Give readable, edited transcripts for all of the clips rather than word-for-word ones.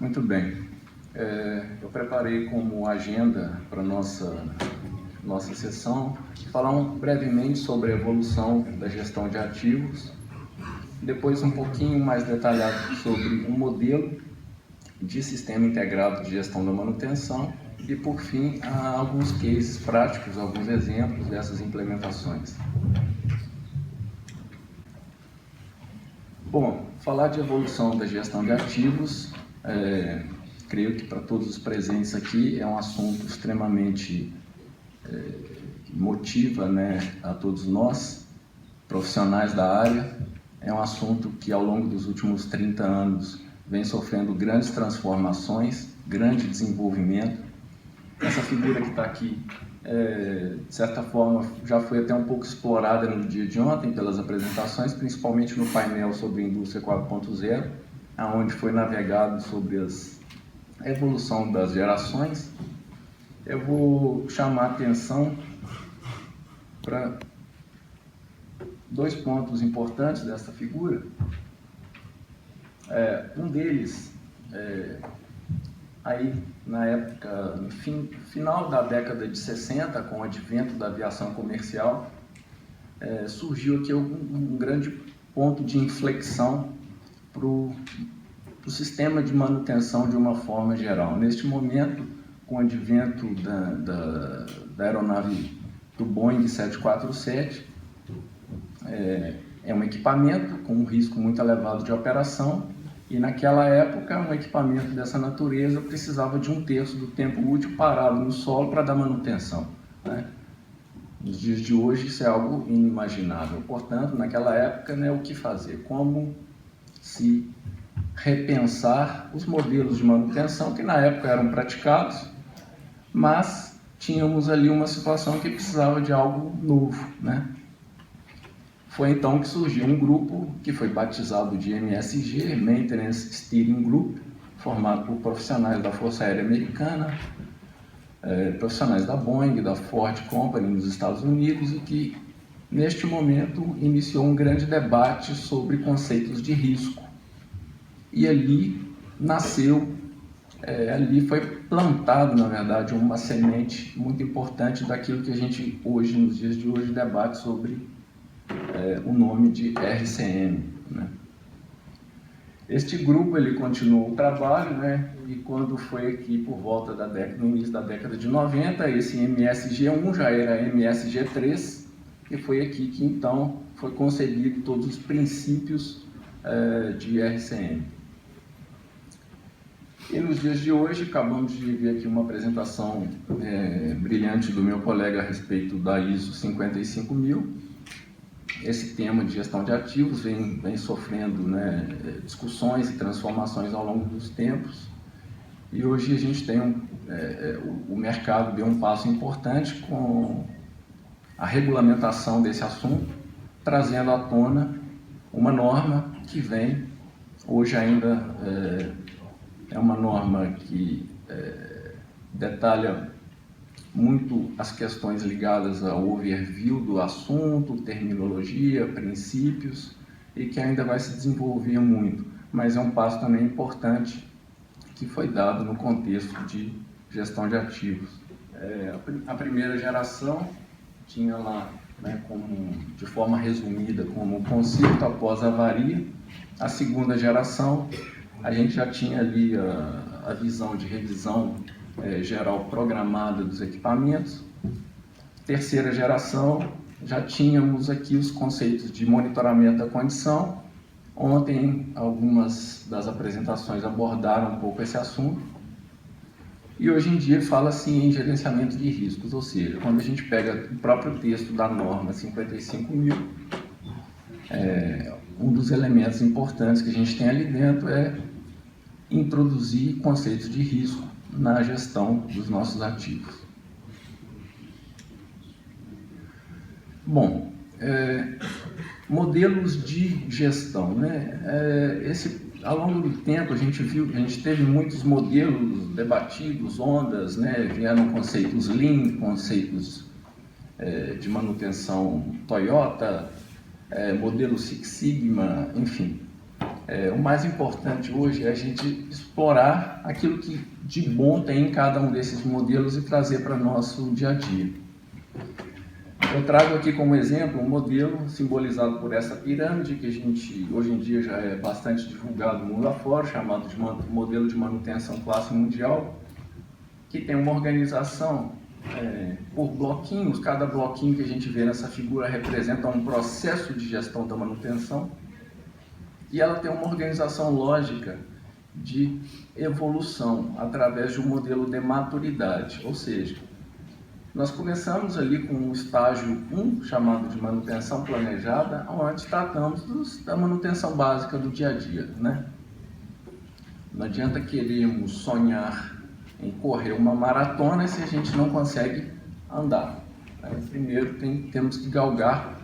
Muito bem. Eu preparei como agenda para nossa sessão falar brevemente sobre a evolução da gestão de ativos, depois um pouquinho mais detalhado sobre um modelo de sistema integrado de gestão da manutenção e, por fim, alguns cases práticos, alguns exemplos dessas implementações. Bom, falar de evolução da gestão de ativos, creio que para todos os presentes aqui é um assunto extremamente que motiva, a todos nós, profissionais da área. É um assunto que ao longo dos últimos 30 anos vem sofrendo grandes transformações, grande desenvolvimento. Essa figura que está aqui, de certa forma, já foi até um pouco explorada no dia de ontem pelas apresentações, principalmente no painel sobre a indústria 4.0, onde foi navegado sobre a evolução das gerações. Eu vou chamar a atenção para dois pontos importantes dessa figura. Um deles, aí na época, no final da década de 60, com o advento da aviação comercial, surgiu aqui um grande ponto de inflexão para o sistema de manutenção de uma forma geral. Neste momento, com o advento da aeronave do Boeing 747, é um equipamento com um risco muito elevado de operação, e naquela época um equipamento dessa natureza precisava de 1/3 do tempo útil parado no solo para dar manutenção, Nos dias de hoje isso é algo inimaginável. Portanto, naquela época, o que fazer? Como se repensar os modelos de manutenção que na época eram praticados, mas tínhamos ali uma situação que precisava de algo novo, Foi então que surgiu um grupo que foi batizado de MSG, Maintenance Steering Group, formado por profissionais da Força Aérea Americana, profissionais da Boeing, da Ford Company nos Estados Unidos, e que neste momento iniciou um grande debate sobre conceitos de risco. E ali nasceu, ali foi plantado, na verdade, uma semente muito importante daquilo que a gente hoje, nos dias de hoje, debate sobre o nome de RCM. Este grupo ele continuou o trabalho, e quando foi aqui por volta no início da década de 90, esse MSG1 já era MSG3, e foi aqui que então foi concebido todos os princípios de RCM. E nos dias de hoje, acabamos de ver aqui uma apresentação brilhante do meu colega a respeito da ISO 55000. Esse tema de gestão de ativos vem sofrendo discussões e transformações ao longo dos tempos, e hoje a gente tem o mercado deu um passo importante com a regulamentação desse assunto, trazendo à tona uma norma que vem, hoje ainda é uma norma que detalha muito as questões ligadas ao overview do assunto, terminologia, princípios, e que ainda vai se desenvolver muito, mas é um passo também importante que foi dado no contexto de gestão de ativos. A primeira geração tinha lá, de forma resumida, como conserto após avaria. A segunda geração, a gente já tinha ali a visão de revisão geral programada dos equipamentos. Terceira geração, já tínhamos aqui os conceitos de monitoramento da condição. Ontem, algumas das apresentações abordaram um pouco esse assunto. E hoje em dia fala-se em gerenciamento de riscos, ou seja, quando a gente pega o próprio texto da norma 55.000, um dos elementos importantes que a gente tem ali dentro é introduzir conceitos de risco na gestão dos nossos ativos. Bom, modelos de gestão, ao longo do tempo a gente teve muitos modelos debatidos, ondas, vieram conceitos Lean, conceitos de manutenção Toyota, modelo Six Sigma, enfim. O mais importante hoje é a gente explorar aquilo que de bom tem em cada um desses modelos e trazer para o nosso dia a dia. Eu trago aqui como exemplo um modelo simbolizado por essa pirâmide, que a gente hoje em dia já é bastante divulgado no mundo afora, chamado de modelo de manutenção classe mundial, que tem uma organização por bloquinhos. Cada bloquinho que a gente vê nessa figura representa um processo de gestão da manutenção, e ela tem uma organização lógica de evolução através de um modelo de maturidade, ou seja, nós começamos ali com o estágio 1, chamado de manutenção planejada, onde tratamos da manutenção básica do dia a dia, né? Não adianta querermos sonhar em correr uma maratona se a gente não consegue andar. Primeiro temos que galgar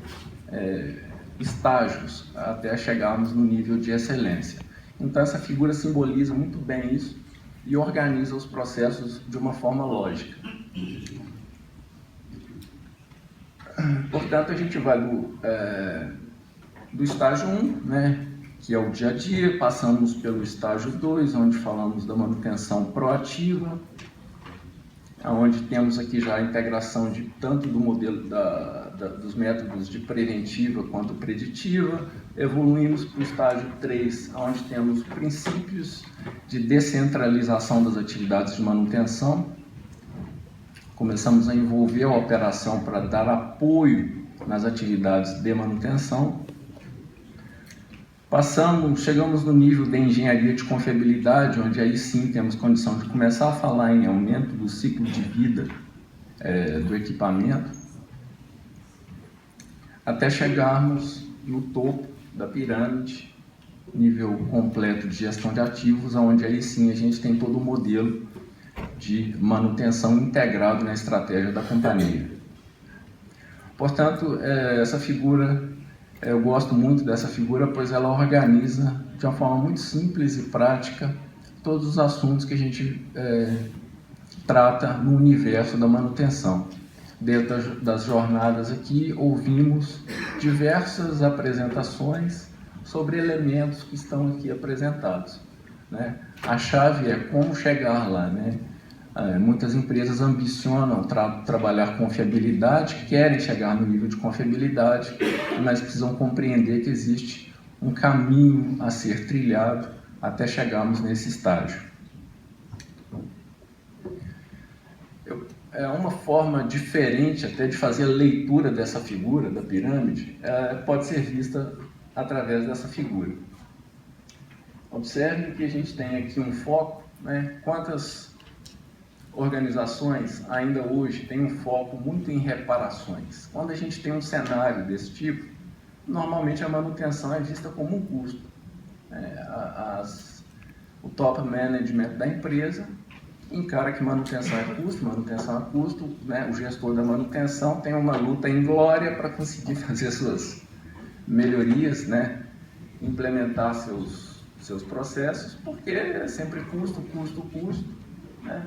estágios até chegarmos no nível de excelência. Então essa figura simboliza muito bem isso e organiza os processos de uma forma lógica. Portanto, a gente vai do estágio 1, né, que é o dia a dia, passamos pelo estágio 2, onde falamos da manutenção proativa, onde temos aqui já a integração de tanto do modelo dos métodos de preventiva quanto preditiva. Evoluímos para o estágio 3, onde temos princípios de descentralização das atividades de manutenção. Começamos a envolver a operação para dar apoio nas atividades de manutenção. Chegamos no nível de engenharia de confiabilidade, onde aí sim temos condição de começar a falar em aumento do ciclo de vida do equipamento, até chegarmos no topo da pirâmide, nível completo de gestão de ativos, onde aí sim a gente tem todo o modelo de manutenção integrado na estratégia da companhia. Portanto, essa figura, eu gosto muito dessa figura, pois ela organiza de uma forma muito simples e prática todos os assuntos que a gente trata no universo da manutenção. Dentro das jornadas aqui, ouvimos diversas apresentações sobre elementos que estão aqui apresentados, né? A chave é como chegar lá, né? Muitas empresas ambicionam trabalhar confiabilidade, querem chegar no nível de confiabilidade, mas precisam compreender que existe um caminho a ser trilhado até chegarmos nesse estágio. Uma forma diferente até de fazer a leitura dessa figura, da pirâmide, pode ser vista através dessa figura. Observe que a gente tem aqui um foco, né? Quantas organizações ainda hoje têm um foco muito em reparações. Quando a gente tem um cenário desse tipo, normalmente a manutenção é vista como um custo. O top management da empresa encara que manutenção é custo, né? O gestor da manutenção tem uma luta inglória para conseguir fazer suas melhorias, né? Implementar seus processos, porque é sempre custo, né?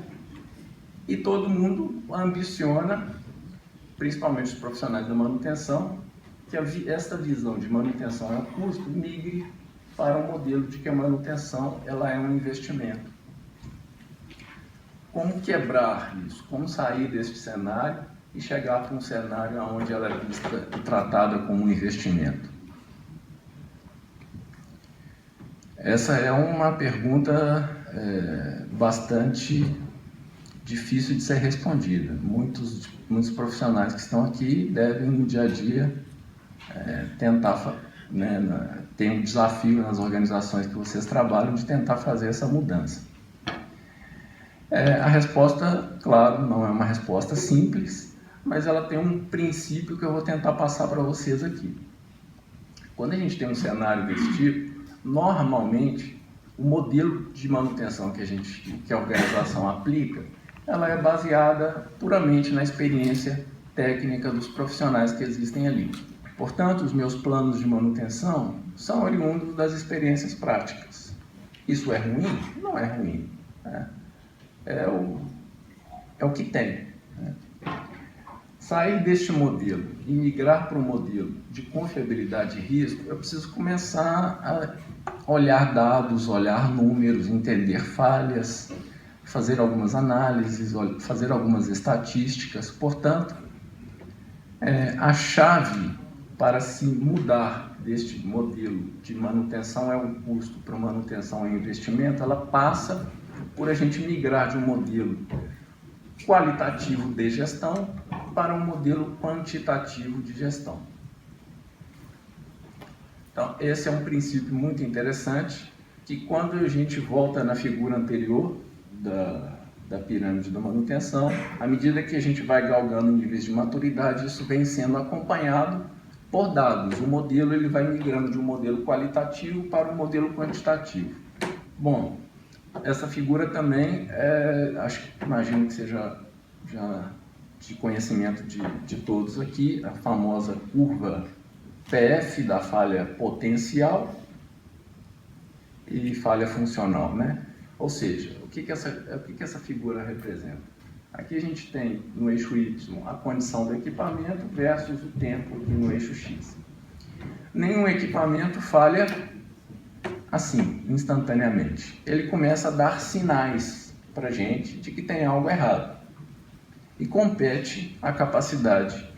E todo mundo ambiciona, principalmente os profissionais da manutenção, que esta visão de manutenção é um custo migre para o modelo de que a manutenção ela é um investimento. Como quebrar isso? Como sair deste cenário e chegar para um cenário onde ela é vista e tratada como um investimento? Essa é uma pergunta bastante difícil de ser respondida. Muitos profissionais que estão aqui devem, no dia a dia, tentar, né, tem um desafio nas organizações que vocês trabalham de tentar fazer essa mudança. A resposta, claro, não é uma resposta simples, mas ela tem um princípio que eu vou tentar passar para vocês aqui. Quando a gente tem um cenário desse tipo, normalmente o modelo de manutenção que a organização aplica, ela é baseada puramente na experiência técnica dos profissionais que existem ali. Portanto, os meus planos de manutenção são oriundos das experiências práticas. Isso é ruim? Não é ruim. É o que tem. Sair deste modelo e migrar para um modelo de confiabilidade e risco, eu preciso começar a olhar dados, olhar números, entender falhas, fazer algumas análises, fazer algumas estatísticas. Portanto, a chave para se mudar deste modelo de manutenção é um custo para manutenção e investimento, ela passa por a gente migrar de um modelo qualitativo de gestão para um modelo quantitativo de gestão. Então, esse é um princípio muito interessante, que quando a gente volta na figura anterior da pirâmide da manutenção, à medida que a gente vai galgando níveis de maturidade, isso vem sendo acompanhado por dados. O modelo ele vai migrando de um modelo qualitativo para um modelo quantitativo. Bom, essa figura também, imagino que seja já de conhecimento de todos aqui, a famosa curva PF da falha potencial e falha funcional, né? Ou seja, o que essa figura representa? Aqui a gente tem no eixo Y a condição do equipamento versus o tempo aqui no eixo X. Nenhum equipamento falha assim, instantaneamente. Ele começa a dar sinais para a gente de que tem algo errado. E compete a capacidade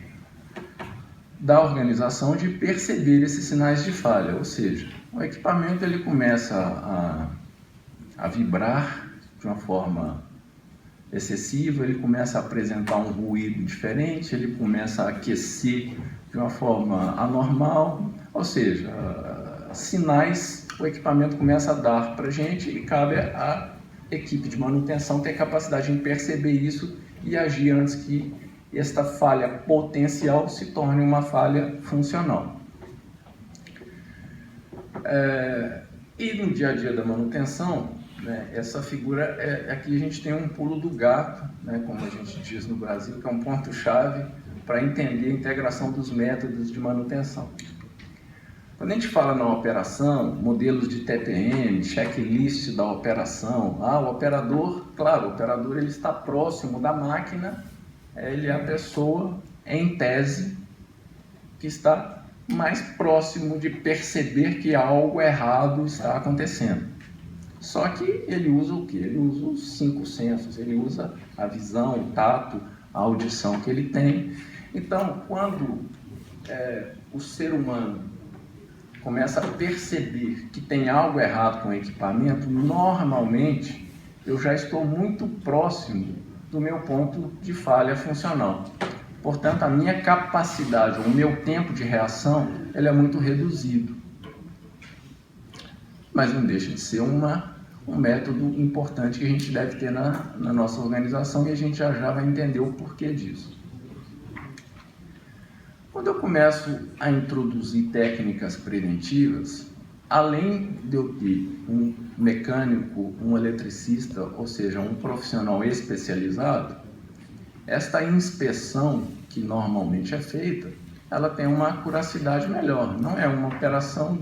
da organização de perceber esses sinais de falha. Ou seja, o equipamento ele começa a vibrar de uma forma excessiva, ele começa a apresentar um ruído diferente, ele começa a aquecer de uma forma anormal, ou seja, sinais o equipamento começa a dar para a gente e cabe à equipe de manutenção ter capacidade de perceber isso e agir antes que esta falha potencial se torne uma falha funcional. E no dia a dia da manutenção, né, essa figura, aqui a gente tem um pulo do gato, né, como a gente diz no Brasil, que é um ponto-chave para entender a integração dos métodos de manutenção. Quando a gente fala na operação, modelos de TPM, checklist da operação, o operador, claro, o operador ele está próximo da máquina, ele é a pessoa, em tese, que está mais próximo de perceber que algo errado está acontecendo. Só que ele usa o quê? Ele usa os 5 sensos, ele usa a visão, o tato, a audição que ele tem. Então, quando o ser humano começa a perceber que tem algo errado com o equipamento, normalmente eu já estou muito próximo do meu ponto de falha funcional. Portanto, a minha capacidade, o meu tempo de reação, ele é muito reduzido. Mas não deixa de ser um método importante que a gente deve ter na nossa organização e a gente já vai entender o porquê disso. Quando eu começo a introduzir técnicas preventivas, além de eu ter um mecânico, um eletricista, ou seja, um profissional especializado, esta inspeção que normalmente é feita, ela tem uma acuracidade melhor. Não é uma operação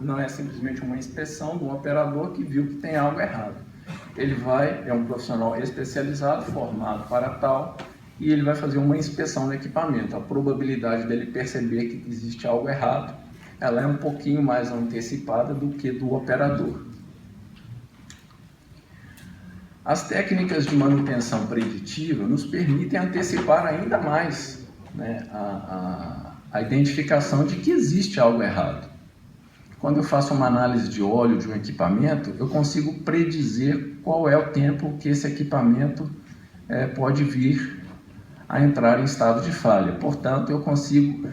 não é simplesmente uma inspeção de um operador que viu que tem algo errado. Ele é um profissional especializado, formado para tal, e ele vai fazer uma inspeção do equipamento. A probabilidade dele perceber que existe algo errado, ela é um pouquinho mais antecipada do que do operador. As técnicas de manutenção preditiva nos permitem antecipar ainda mais, né, a identificação de que existe algo errado. Quando eu faço uma análise de óleo de um equipamento, eu consigo predizer qual é o tempo que esse equipamento pode vir a entrar em estado de falha. Portanto, eu consigo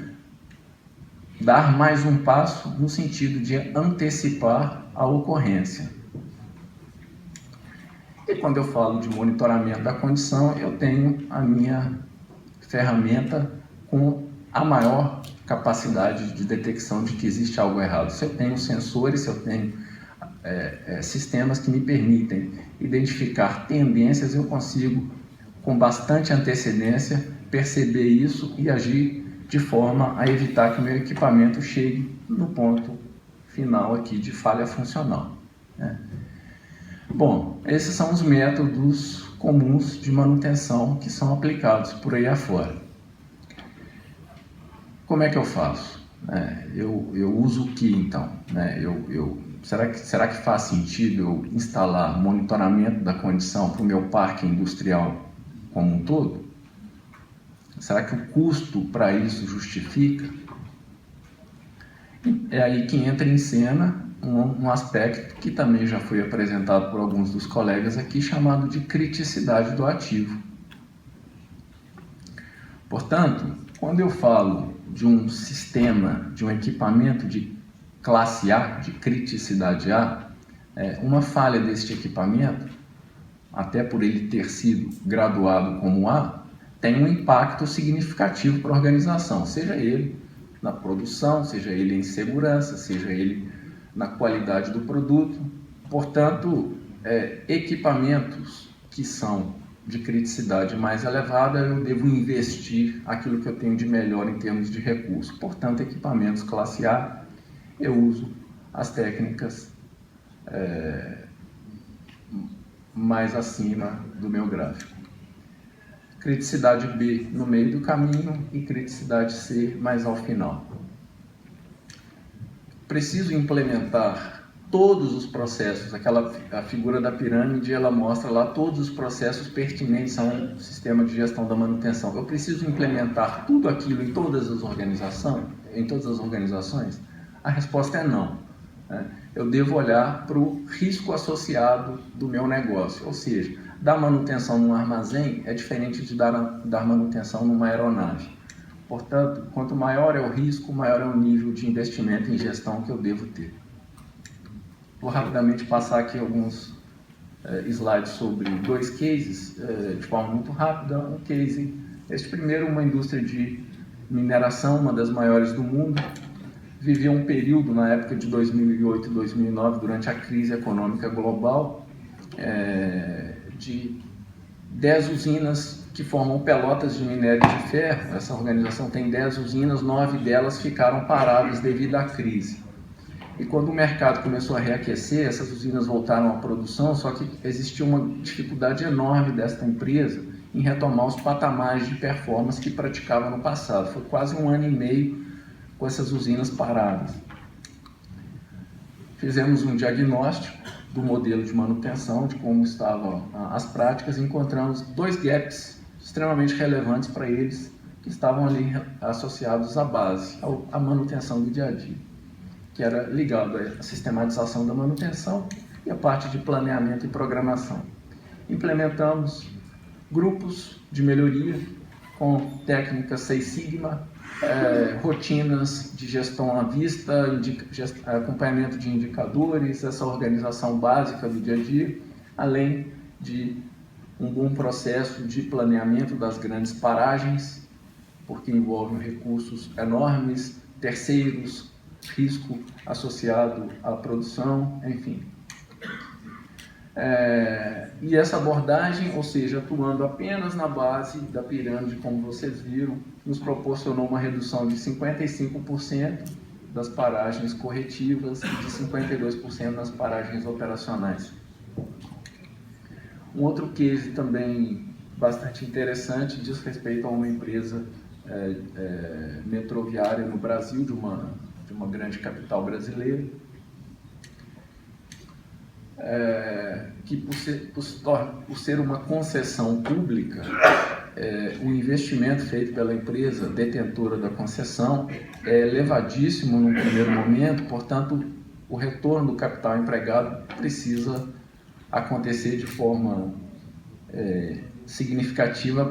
dar mais um passo no sentido de antecipar a ocorrência. E quando eu falo de monitoramento da condição, eu tenho a minha ferramenta com a maior capacidade de detecção de que existe algo errado. Se eu tenho sensores, se eu tenho sistemas que me permitem identificar tendências, eu consigo, com bastante antecedência, perceber isso e agir de forma a evitar que o meu equipamento chegue no ponto final aqui de falha funcional, né? Bom, esses são os métodos comuns de manutenção que são aplicados por aí afora. Como é que eu faço? Eu uso o que então? será que faz sentido eu instalar monitoramento da condição para o meu parque industrial como um todo? Será que o custo para isso justifica? É aí que entra em cena um aspecto que também já foi apresentado por alguns dos colegas aqui, chamado de criticidade do ativo. Portanto, quando eu falo de um sistema, de um equipamento de classe A, de criticidade A, uma falha deste equipamento, até por ele ter sido graduado como A, tem um impacto significativo para a organização, seja ele na produção, seja ele em segurança, seja ele na qualidade do produto. Portanto, equipamentos que são de criticidade mais elevada, eu devo investir aquilo que eu tenho de melhor em termos de recursos. Portanto, equipamentos classe A, eu uso as técnicas mais acima do meu gráfico. Criticidade B no meio do caminho e criticidade C mais ao final. Preciso implementar todos os processos. A figura da pirâmide, ela mostra lá todos os processos pertinentes a um sistema de gestão da manutenção. Eu preciso implementar tudo aquilo em todas as organizações? A resposta é não. Eu devo olhar para o risco associado do meu negócio, ou seja, dar manutenção num armazém é diferente de dar manutenção numa aeronave. Portanto, quanto maior é o risco, maior é o nível de investimento em gestão que eu devo ter. Vou rapidamente passar aqui alguns slides sobre dois cases, de forma muito rápida. Um case, este primeiro, uma indústria de mineração, uma das maiores do mundo, vivia um período na época de 2008 e 2009, durante a crise econômica global, de 10 usinas que formam Pelotas de minério de ferro. Essa organização tem 10 usinas, 9 delas ficaram paradas devido à crise. E quando o mercado começou a reaquecer, essas usinas voltaram à produção, só que existia uma dificuldade enorme desta empresa em retomar os patamares de performance que praticava no passado. Foi quase 1 ano e meio com essas usinas paradas. Fizemos um diagnóstico do modelo de manutenção, de como estavam as práticas, e encontramos 2 gaps extremamente relevantes para eles, que estavam ali associados à base, à manutenção do dia a dia, que era ligado à sistematização da manutenção e a parte de planeamento e programação. Implementamos grupos de melhoria com técnicas Seis Sigma, rotinas de gestão à vista, acompanhamento de indicadores, essa organização básica do dia a dia, além de um bom processo de planeamento das grandes paragens, porque envolvem recursos enormes, terceiros, risco associado à produção, enfim. E essa abordagem, ou seja, atuando apenas na base da pirâmide, como vocês viram, nos proporcionou uma redução de 55% das paragens corretivas e de 52% nas paragens operacionais. Um outro case também bastante interessante diz respeito a uma empresa metroviária no Brasil, de uma grande capital brasileira, que por ser uma concessão pública, o investimento feito pela empresa detentora da concessão é elevadíssimo no primeiro momento, portanto, o retorno do capital empregado precisa acontecer de forma significativa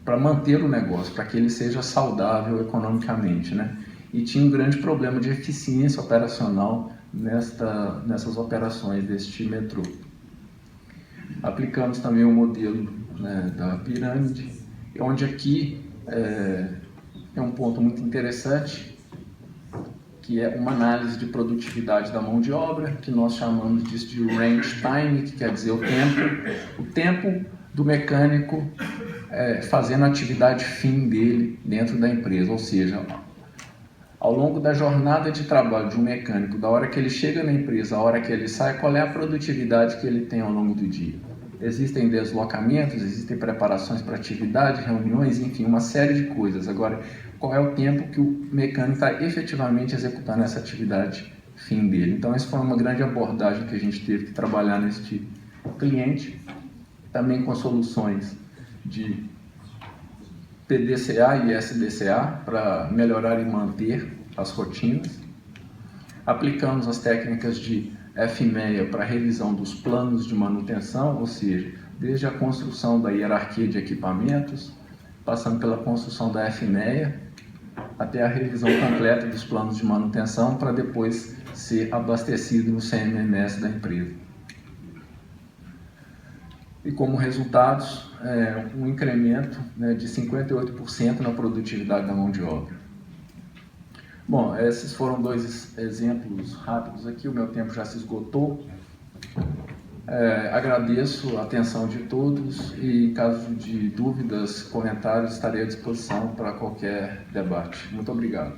para manter o negócio, para que ele seja saudável economicamente, né? E tinha um grande problema de eficiência operacional nessas operações deste metrô. Aplicamos também o modelo, né, da pirâmide, onde aqui é um ponto muito interessante, que é uma análise de produtividade da mão de obra, que nós chamamos disso de range time, que quer dizer o tempo do mecânico fazendo a atividade fim dele dentro da empresa, ou seja, ao longo da jornada de trabalho de um mecânico, da hora que ele chega na empresa, a hora que ele sai, qual é a produtividade que ele tem ao longo do dia? Existem deslocamentos, existem preparações para atividade, reuniões, enfim, uma série de coisas. Agora, qual é o tempo que o mecânico está efetivamente executando essa atividade fim dele. Então, essa foi uma grande abordagem que a gente teve que trabalhar neste cliente, também com soluções de PDCA e SDCA para melhorar e manter as rotinas. Aplicamos as técnicas de FMEA para revisão dos planos de manutenção, ou seja, desde a construção da hierarquia de equipamentos, passando pela construção da FMEA, até a revisão completa dos planos de manutenção para depois ser abastecido no CMMS da empresa. E como resultados, um incremento de 58% na produtividade da mão de obra. Bom, esses foram dois exemplos rápidos aqui, o meu tempo já se esgotou. Agradeço a atenção de todos e, em caso de dúvidas, comentários, estarei à disposição para qualquer debate. Muito obrigado.